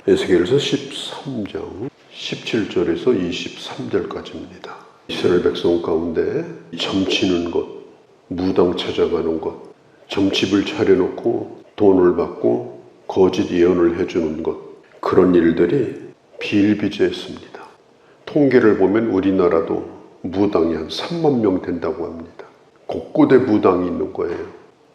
에스겔서 13장 17절에서 23절까지입니다. 이스라엘 백성 가운데 점치는 것, 무당 찾아가는 것, 점집을 차려놓고 돈을 받고 거짓 예언을 해주는 것, 그런 일들이 비일비재했습니다. 통계를 보면 우리나라도 무당이 한 3만 명 된다고 합니다. 곳곳에 무당이 있는 거예요.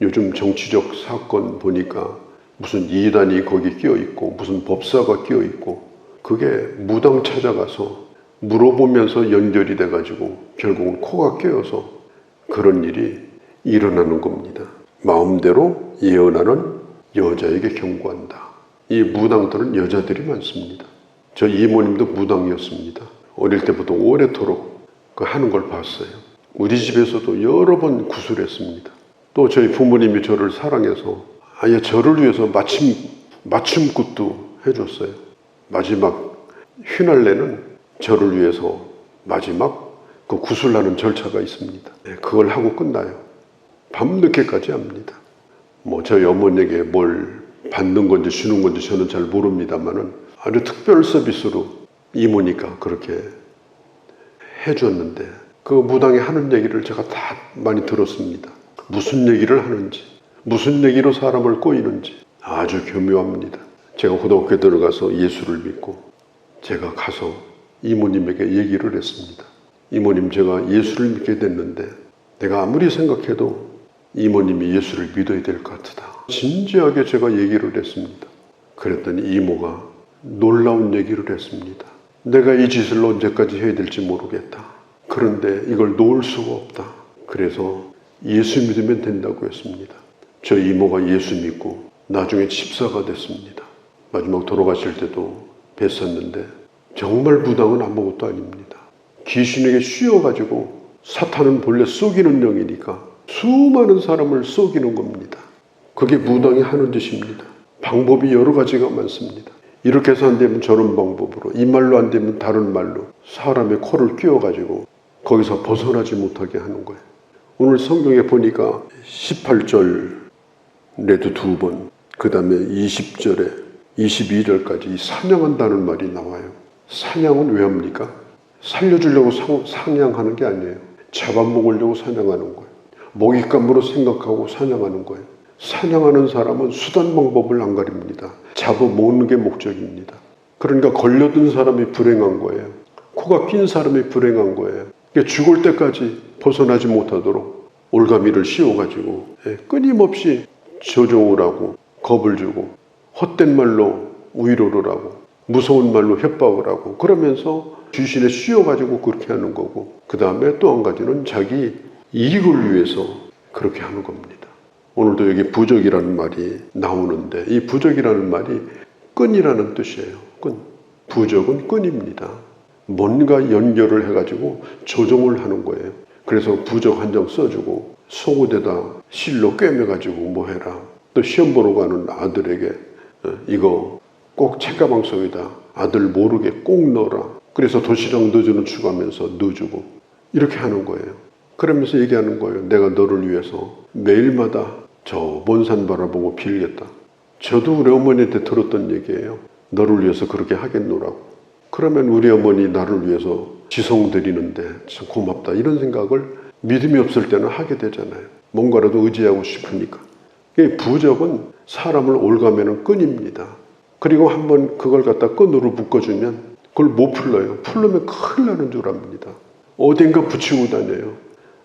요즘 정치적 사건 보니까 무슨 이단이 거기 끼어있고 무슨 법사가 끼어있고, 그게 무당 찾아가서 물어보면서 연결이 돼가지고 결국은 코가 끼어서 그런 일이 일어나는 겁니다. 마음대로 예언하는 여자에게 경고한다. 이 무당들은 여자들이 많습니다. 저 이모님도 무당이었습니다. 어릴 때부터 오래도록 하는 걸 봤어요. 우리 집에서도 여러 번 구술했습니다. 또 저희 부모님이 저를 사랑해서 아예 저를 위해서 맞춤굿도 해줬어요. 마지막 휘날레는 저를 위해서 마지막 그 구슬하는 절차가 있습니다. 그걸 하고 끝나요. 밤늦게까지 합니다. 저희 어머니에게 뭘 받는 건지 주는 건지 저는 잘 모릅니다만은 아주 특별 서비스로 이모니까 그렇게 해줬는데, 그 무당이 하는 얘기를 제가 다 많이 들었습니다. 무슨 얘기를 하는지, 무슨 얘기로 사람을 꼬이는지 아주 교묘합니다. 제가 고등학교에 들어가서 예수를 믿고 제가 가서 이모님에게 얘기를 했습니다. 이모님, 제가 예수를 믿게 됐는데 내가 아무리 생각해도 이모님이 예수를 믿어야 될 것 같다. 진지하게 제가 얘기를 했습니다. 그랬더니 이모가 놀라운 얘기를 했습니다. 내가 이 짓을 언제까지 해야 될지 모르겠다. 그런데 이걸 놓을 수가 없다. 그래서 예수 믿으면 된다고 했습니다. 저 이모가 예수 믿고 나중에 집사가 됐습니다. 마지막 돌아가실 때도 뵀었는데 정말 무당은 아무것도 아닙니다. 귀신에게 씌워가지고, 사탄은 본래 속이는 영이니까 수많은 사람을 속이는 겁니다. 그게 무당이 하는 짓입니다. 방법이 여러 가지가 많습니다. 이렇게 해서 안 되면 저런 방법으로, 이 말로 안 되면 다른 말로 사람의 코를 끼워가지고 거기서 벗어나지 못하게 하는 거예요. 오늘 성경에 보니까 18절에도 2번, 그 다음에 20절에 22절까지 사냥한다는 말이 나와요. 사냥은 왜 합니까? 살려주려고 사냥하는 게 아니에요. 잡아먹으려고 사냥하는 거예요. 먹잇감으로 생각하고 사냥하는 거예요. 사냥하는 사람은 수단 방법을 안 가립니다. 잡아먹는 게 목적입니다. 그러니까 걸려든 사람이 불행한 거예요. 코가 낀 사람이 불행한 거예요. 그러니까 죽을 때까지 벗어나지 못하도록 올가미를 씌워가지고 끊임없이 조종을 하고 겁을 주고 헛된 말로 위로를 하고 무서운 말로 협박을 하고, 그러면서 귀신에 씌워가지고 그렇게 하는 거고, 그 다음에 또 한 가지는 자기 이익을 위해서 그렇게 하는 겁니다. 오늘도 여기 부적이라는 말이 나오는데, 이 부적이라는 말이 끈이라는 뜻이에요. 끈. 부적은 끈입니다. 뭔가 연결을 해가지고 조종을 하는 거예요. 그래서 부적 한 장 써주고 속옷에다 실로 꿰매가지고 뭐 해라. 또 시험 보러 가는 아들에게 이거 꼭 책가방 속에다 아들 모르게 꼭 넣어라. 그래서 도시락 넣어주는 추가하면서 넣어주고 이렇게 하는 거예요. 그러면서 얘기하는 거예요. 내가 너를 위해서 매일마다 저 먼 산 바라보고 빌겠다. 저도 우리 어머니한테 들었던 얘기예요. 너를 위해서 그렇게 하겠노라고. 그러면 우리 어머니 나를 위해서 지성 드리는데 참 고맙다, 이런 생각을 믿음이 없을 때는 하게 되잖아요. 뭔가라도 의지하고 싶으니까. 부적은 사람을 올가매는 끈입니다. 그리고 한번 그걸 갖다 끈으로 묶어주면 그걸 못 풀러요. 풀려면 큰일 나는 줄 압니다. 어딘가 붙이고 다녀요.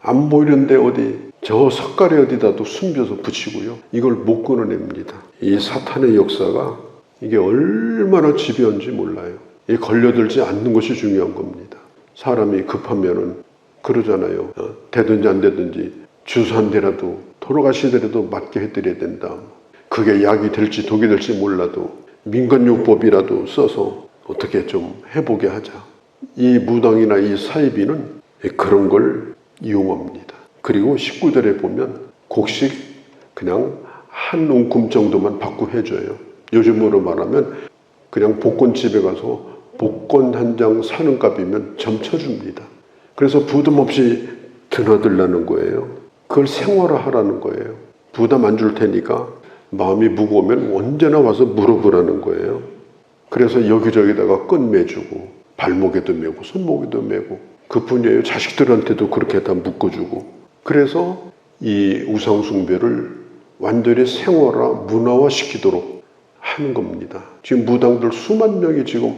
안 보이는데 어디 저 석가래 어디다도 숨겨서 붙이고요. 이걸 못 끊어냅니다. 이 사탄의 역사가 이게 얼마나 집요한지 몰라요. 이 걸려들지 않는 것이 중요한 겁니다. 사람이 급하면은 그러잖아요. 되든지 안 되든지 주사 한 대라도 돌아가시더라도 맞게 해드려야 된다. 그게 약이 될지 독이 될지 몰라도 민간요법이라도 써서 어떻게 좀 해보게 하자. 이 무당이나 이 사이비는 그런 걸 이용합니다. 그리고 19절에 보면 곡식 그냥 한 움큼 정도만 받고 해줘요. 요즘으로 말하면 그냥 복권집에 가서 복권 한 장 사는 값이면 점쳐줍니다. 그래서 부담 없이 드나들라는 거예요. 그걸 생활화하라는 거예요. 부담 안 줄 테니까 마음이 무거우면 언제나 와서 물어보라는 거예요. 그래서 여기저기다가 끈 매주고 발목에도 매고 손목에도 매고 그뿐이에요. 자식들한테도 그렇게 다 묶어주고 그래서 이 우상숭배를 완전히 생활화, 문화화시키도록 하는 겁니다. 지금 무당들 수만 명이 지금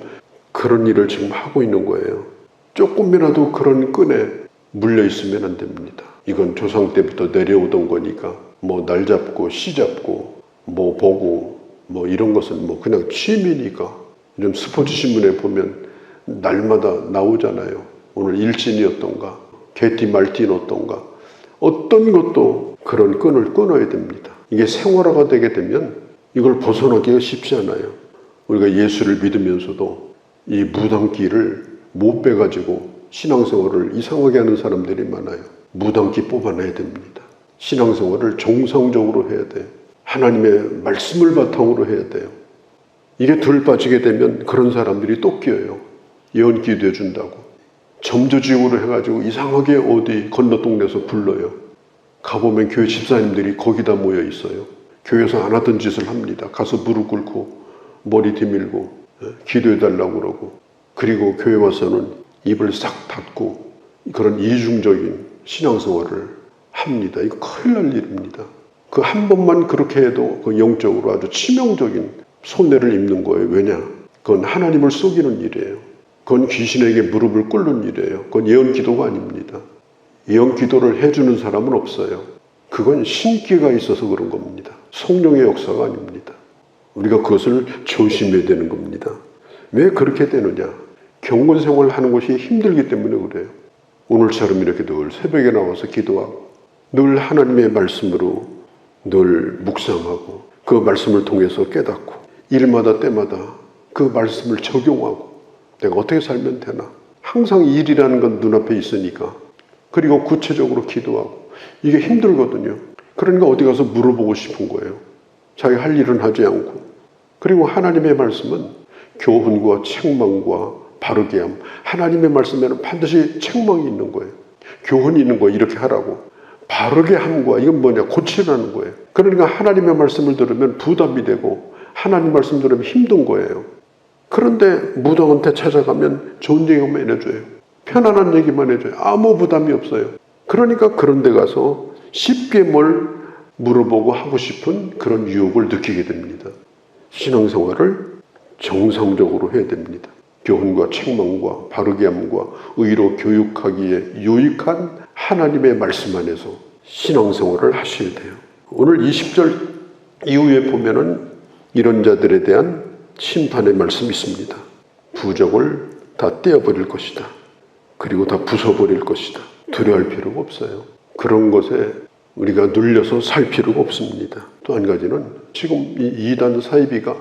그런 일을 지금 하고 있는 거예요. 조금이라도 그런 끈에 물려 있으면 안 됩니다. 이건 조상 때부터 내려오던 거니까 뭐 날 잡고 씨 잡고 뭐 보고 뭐 이런 것은 뭐 그냥 취미니까. 요즘 스포츠 신문에 보면 날마다 나오잖아요. 오늘 일진이었던가 개띠 말띠는 어떤가. 어떤 것도 그런 끈을 끊어야 됩니다. 이게 생활화가 되게 되면 이걸 벗어나기가 쉽지 않아요. 우리가 예수를 믿으면서도 이 무당기를 못 빼가지고 신앙생활을 이상하게 하는 사람들이 많아요. 무당기 뽑아내야 됩니다. 신앙생활을 정상적으로 해야 돼요. 하나님의 말씀을 바탕으로 해야 돼요. 이게 덜 빠지게 되면 그런 사람들이 또 끼어요. 예언 기도해 준다고. 점조지옥으로 해가지고 이상하게 어디 건너 동네에서 불러요. 가보면 교회 집사님들이 거기다 모여 있어요. 교회에서 안 하던 짓을 합니다. 가서 무릎 꿇고 머리 뒤밀고 기도해달라고 그러고 그리고 교회 와서는 입을 싹 닫고 그런 이중적인 신앙생활을 합니다. 이거 큰일 날 일입니다. 그 한 번만 그렇게 해도 그 영적으로 아주 치명적인 손해를 입는 거예요. 왜냐? 그건 하나님을 속이는 일이에요. 그건 귀신에게 무릎을 꿇는 일이에요. 그건 예언 기도가 아닙니다. 예언 기도를 해주는 사람은 없어요. 그건 신기가 있어서 그런 겁니다. 성령의 역사가 아닙니다. 우리가 그것을 조심해야 되는 겁니다. 왜 그렇게 되느냐? 경건 생활을 하는 것이 힘들기 때문에 그래요. 오늘처럼 이렇게 늘 새벽에 나와서 기도하고 늘 하나님의 말씀으로 늘 묵상하고 그 말씀을 통해서 깨닫고 일마다 때마다 그 말씀을 적용하고 내가 어떻게 살면 되나. 항상 일이라는 건 눈앞에 있으니까. 그리고 구체적으로 기도하고 이게 힘들거든요. 그러니까 어디 가서 물어보고 싶은 거예요. 자기 할 일은 하지 않고. 그리고 하나님의 말씀은 교훈과 책망과 바르게 함. 하나님의 말씀에는 반드시 책망이 있는 거예요. 교훈이 있는 거예요. 이렇게 하라고. 바르게 함과 이건 뭐냐? 고치라는 거예요. 그러니까 하나님의 말씀을 들으면 부담이 되고 하나님 말씀 들으면 힘든 거예요. 그런데 무당한테 찾아가면 좋은 얘기만 해줘요. 편안한 얘기만 해줘요. 아무 부담이 없어요. 그러니까 그런 데 가서 쉽게 뭘 물어보고 하고 싶은 그런 유혹을 느끼게 됩니다. 신앙생활을 정상적으로 해야 됩니다. 교훈과 책망과 바르게 함과 의로 교육하기에 유익한 하나님의 말씀 안에서 신앙생활을 하셔야 돼요. 오늘 20절 이후에 보면은 이런 자들에 대한 심판의 말씀이 있습니다. 부적을 다 떼어버릴 것이다. 그리고 다 부숴버릴 것이다. 두려워할 필요가 없어요. 그런 것에 우리가 눌려서 살 필요가 없습니다. 또 한 가지는 지금 이 이단 사이비가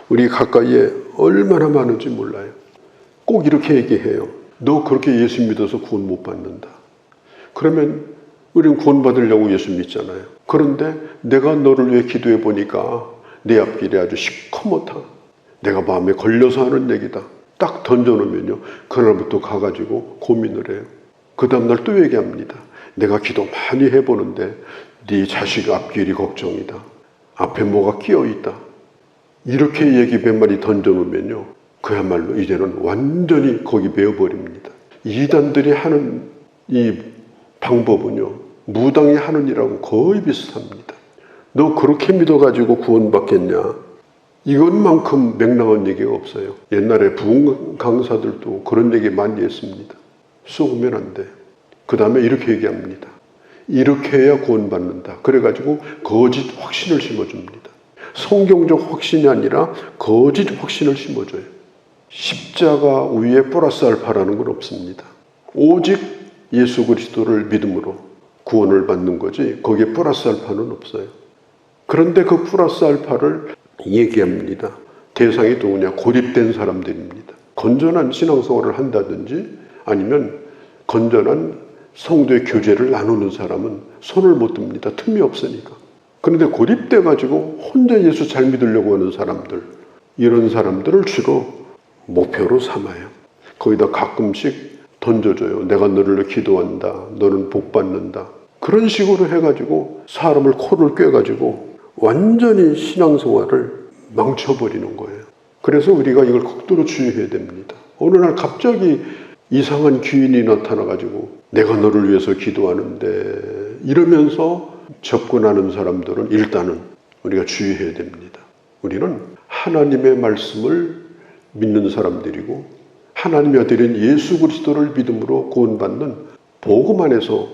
우리 가까이에 얼마나 많은지 몰라요. 꼭 이렇게 얘기해요. 너 그렇게 예수 믿어서 구원 못 받는다. 그러면 우리는 구원 받으려고 예수 믿잖아요. 그런데 내가 너를 위해 기도해 보니까 내 앞길이 아주 시커멓다. 내가 마음에 걸려서 하는 얘기다. 딱 던져놓으면요. 그날부터 가가지고 고민을 해요. 그 다음날 또 얘기합니다. 내가 기도 많이 해보는데 네 자식 앞길이 걱정이다. 앞에 뭐가 끼어있다. 이렇게 얘기 몇 마디 던져놓으면요. 그야말로 이제는 완전히 거기 매어버립니다. 이단들이 하는 이 방법은요. 무당이 하는 일하고 거의 비슷합니다. 너 그렇게 믿어가지고 구원받겠냐? 이것만큼 맥락한 얘기가 없어요. 옛날에 부흥 강사들도 그런 얘기 많이 했습니다. 쏘면 안 돼. 그 다음에 이렇게 얘기합니다. 이렇게 해야 구원받는다. 그래가지고 거짓 확신을 심어줍니다. 성경적 확신이 아니라 거짓 확신을 심어줘요. 십자가 위에 플러스 알파라는 건 없습니다. 오직 예수 그리스도를 믿음으로 구원을 받는 거지 거기에 플러스 알파는 없어요. 그런데 그 플러스 알파를 얘기합니다. 대상이 누구냐? 고립된 사람들입니다. 건전한 신앙생활을 한다든지 아니면 건전한 성도의 교제를 나누는 사람은 손을 못 듭니다. 틈이 없으니까. 그런데 고립돼가지고 혼자 예수 잘 믿으려고 하는 사람들, 이런 사람들을 주로 목표로 삼아요. 거기다 가끔씩 던져줘요. 내가 너를 위해 기도한다. 너는 복 받는다. 그런 식으로 해가지고 사람을 코를 꿰가지고 완전히 신앙생활을 망쳐버리는 거예요. 그래서 우리가 이걸 극도로 주의해야 됩니다. 어느 날 갑자기 이상한 귀인이 나타나가지고 내가 너를 위해서 기도하는데 이러면서 접근하는 사람들은 일단은 우리가 주의해야 됩니다. 우리는 하나님의 말씀을 믿는 사람들이고 하나님의 아들인 예수 그리스도를 믿음으로 구원받는 복음 안에서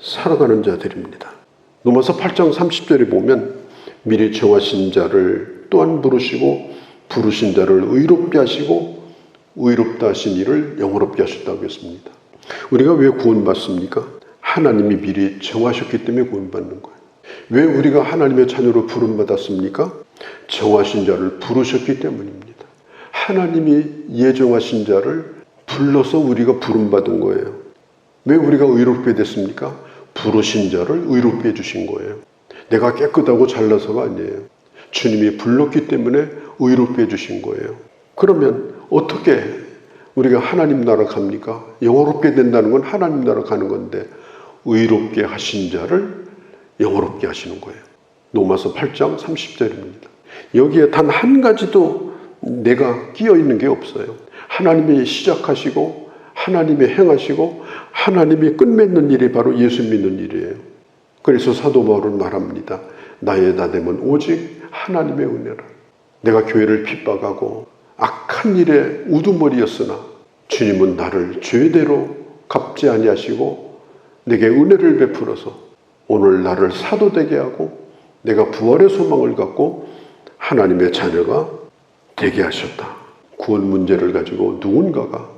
살아가는 자들입니다. 로마서 8장 30절에 보면 미리 정하신 자를 또한 부르시고 부르신 자를 의롭게 하시고 의롭다 하신 이를 영화롭게 하셨다고 했습니다. 우리가 왜 구원받습니까? 하나님이 미리 정하셨기 때문에 구원받는 거예요. 왜 우리가 하나님의 자녀로 부름받았습니까? 정하신 자를 부르셨기 때문입니다. 하나님이 예정하신 자를 불러서 우리가 부름받은 거예요. 왜 우리가 의롭게 됐습니까? 부르신 자를 의롭게 해주신 거예요. 내가 깨끗하고 잘나서가 아니에요. 주님이 불렀기 때문에 의롭게 해주신 거예요. 그러면 어떻게 우리가 하나님 나라 갑니까? 영화롭게 된다는 건 하나님 나라 가는 건데 의롭게 하신 자를 영화롭게 하시는 거예요. 로마서 8장 30절입니다. 여기에 단 한 가지도 내가 끼어 있는 게 없어요. 하나님이 시작하시고 하나님이 행하시고 하나님이 끝맺는 일이 바로 예수 믿는 일이에요. 그래서 사도 바울은 말합니다. 나의 다됨은 오직 하나님의 은혜라. 내가 교회를 핍박하고 악한 일에 우두머리였으나 주님은 나를 죄대로 갚지 아니하시고 내게 은혜를 베풀어서 오늘 나를 사도 되게 하고 내가 부활의 소망을 갖고 하나님의 자녀가 되게 하셨다. 구원 문제를 가지고 누군가가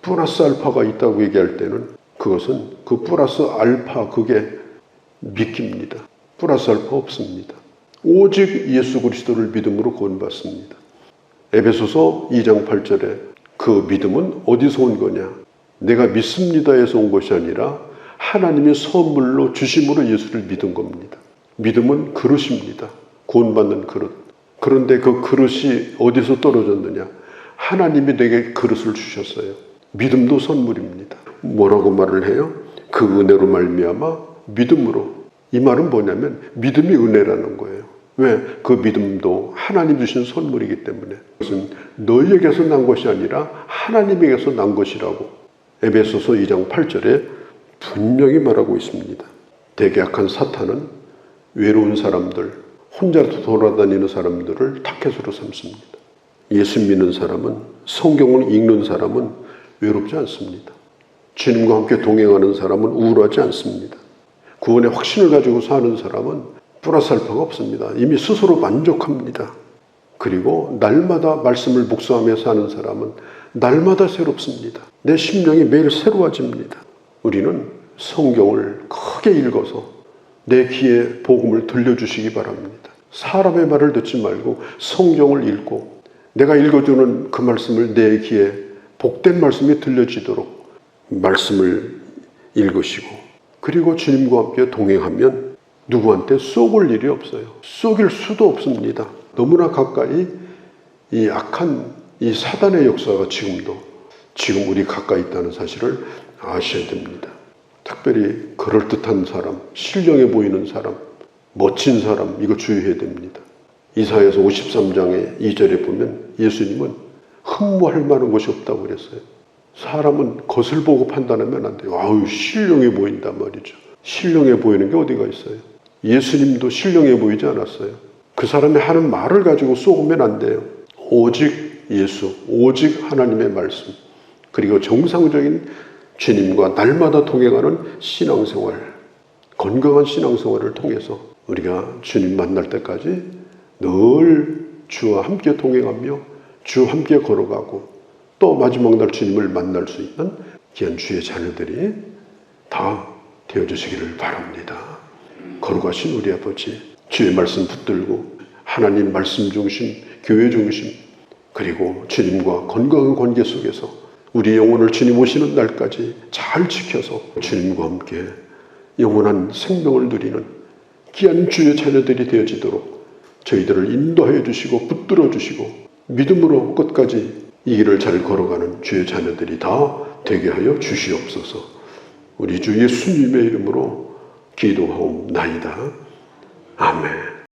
플러스 알파가 있다고 얘기할 때는 그것은 그 플러스 알파 그게 미끼입니다. 플러스 알파 없습니다. 오직 예수 그리스도를 믿음으로 구원받습니다. 에베소서 2장 8절에 그 믿음은 어디서 온 거냐? 내가 믿습니다에서 온 것이 아니라 하나님의 선물로 주심으로 예수를 믿은 겁니다. 믿음은 그릇입니다. 구원받는 그릇. 그런데 그 그릇이 어디서 떨어졌느냐? 하나님이 내게 그릇을 주셨어요. 믿음도 선물입니다. 뭐라고 말을 해요? 그 은혜로 말미암아 믿음으로. 이 말은 뭐냐면 믿음이 은혜라는 거예요. 왜? 그 믿음도 하나님 주신 선물이기 때문에. 그것은 너희에게서 난 것이 아니라 하나님에게서 난 것이라고 에베소서 2장 8절에 분명히 말하고 있습니다. 되게 악한 사탄은 외로운 사람들, 혼자 돌아다니는 사람들을 타겟으로 삼습니다. 예수 믿는 사람은, 성경을 읽는 사람은 외롭지 않습니다. 주님과 함께 동행하는 사람은 우울하지 않습니다. 구원의 확신을 가지고 사는 사람은 플러스 알파가 없습니다. 이미 스스로 만족합니다. 그리고 날마다 말씀을 묵상하며 사는 사람은 날마다 새롭습니다. 내 심령이 매일 새로워집니다. 우리는 성경을 크게 읽어서 내 귀에 복음을 들려주시기 바랍니다. 사람의 말을 듣지 말고 성경을 읽고 내가 읽어주는 그 말씀을 내 귀에 복된 말씀이 들려지도록 말씀을 읽으시고 그리고 주님과 함께 동행하면 누구한테 쏘을 일이 없어요. 쏘길 수도 없습니다. 너무나 가까이 이 악한 이 사단의 역사가 지금 우리 가까이 있다는 사실을 아셔야 됩니다. 특별히 그럴듯한 사람, 신령해 보이는 사람, 멋진 사람 이거 주의해야 됩니다. 이사야서 53장의 2절에 보면 예수님은 흠모할 만한 것이 없다고 그랬어요. 사람은 것을 보고 판단하면 안 돼요. 아유 신령해 보인단 말이죠. 신령해 보이는 게 어디가 있어요. 예수님도 신령해 보이지 않았어요. 그 사람이 하는 말을 가지고 쏘면 안 돼요. 오직 예수, 오직 하나님의 말씀 그리고 정상적인 주님과 날마다 동행하는 신앙생활, 건강한 신앙생활을 통해서 우리가 주님 만날 때까지 늘 주와 함께 동행하며 주와 함께 걸어가고 또 마지막 날 주님을 만날 수 있는 귀한 주의 자녀들이 다 되어주시기를 바랍니다. 거룩하신 우리 아버지, 주의 말씀 붙들고 하나님 말씀 중심, 교회 중심 그리고 주님과 건강한 관계 속에서 우리 영혼을 주님 오시는 날까지 잘 지켜서 주님과 함께 영원한 생명을 누리는 귀한 주의 자녀들이 되어지도록 저희들을 인도하여 주시고 붙들어 주시고 믿음으로 끝까지 이 길을 잘 걸어가는 주의 자녀들이 다 되게 하여 주시옵소서. 우리 주 예수님의 이름으로 기도하옵나이다. 아멘.